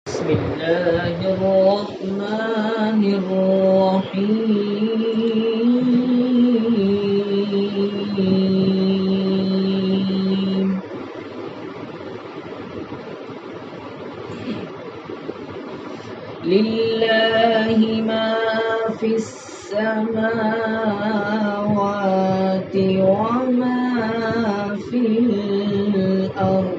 بسم الله الرحمن الرحيم لله ما في السماوات وما في الأرض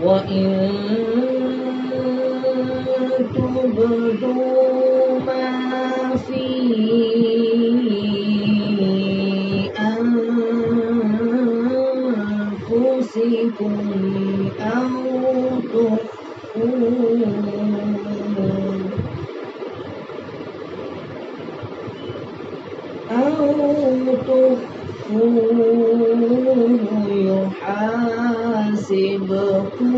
وإن تبدوا ما في أنفسكم أو تخفوه يحاسبكم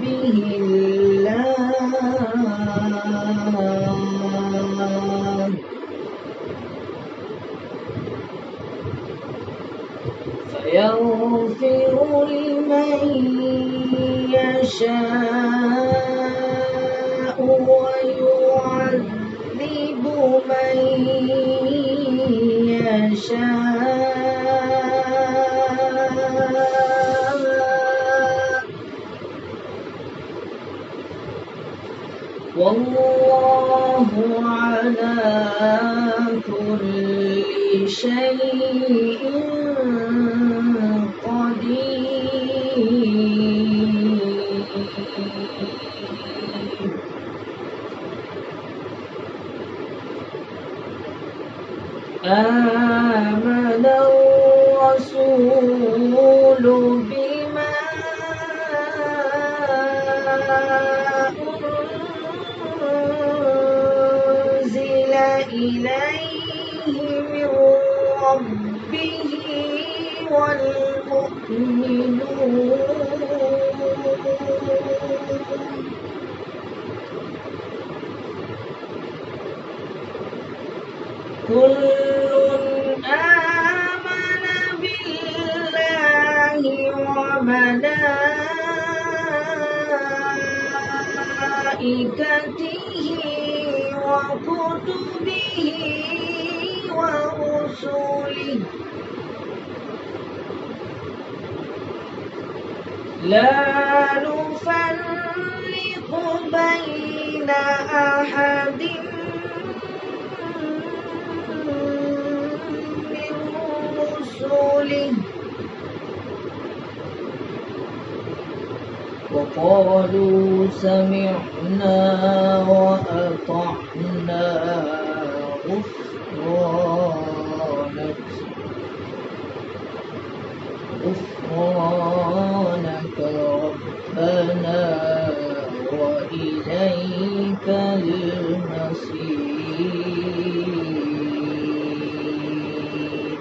به الله فيغفر لمن يشاء ويعذب من يشاء والله على كل شيء آمن الرسول بما أنزل إليه من ربه والمؤمنون كل آمن بالله وملائكته وكتبه ورسله لا نفرق بين أحد من رسله وقالوا سمعنا وأطعنا غفرانك ربنا وإليك المصير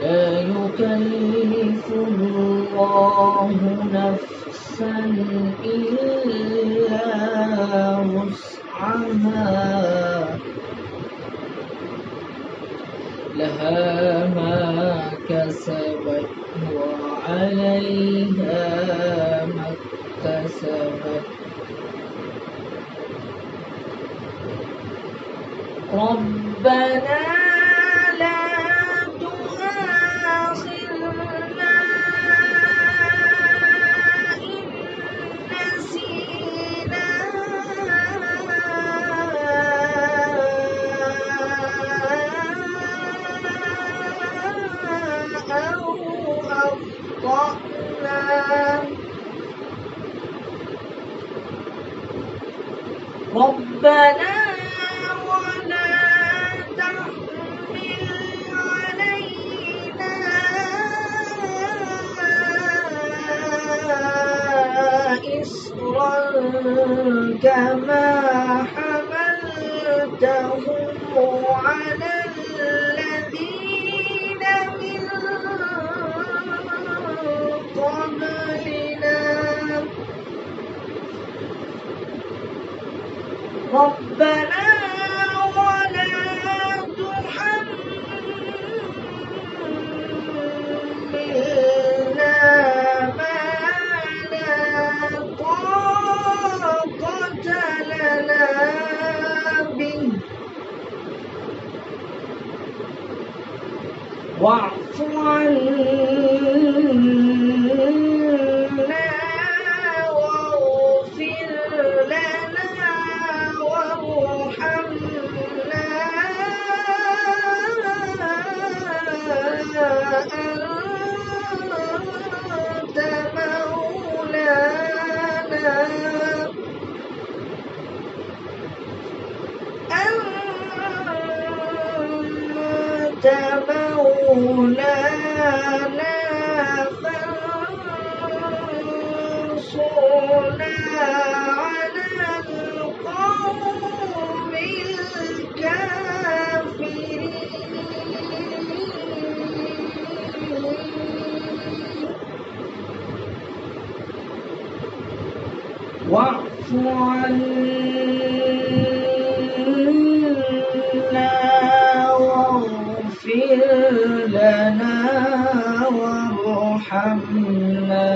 لا يكلف الله نفسا إلا وسعها لها ما كسبت وعليها ما اكتسبت ربنا لا تؤاخذنا إن نسينا أو أخطأنا ربنا ولا تحمل علينا إصرا كما حملته على الذين من قبلنا ربنا ولا تحملنا واعف عنا واغفر لنا وارحمنا أنت مولانا أنت مولانا فانصرنا على القوم الكافرين واعف عنا واغفر لنا وارحمنا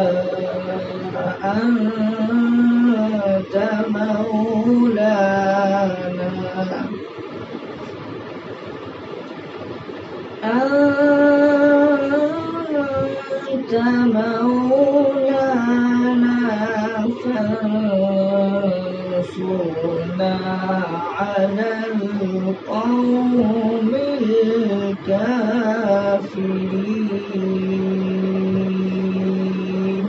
أنت مولانا أنت مولانا فانصرنا على القوم الكافرين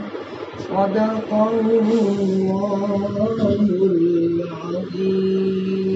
صدق الله العظيم.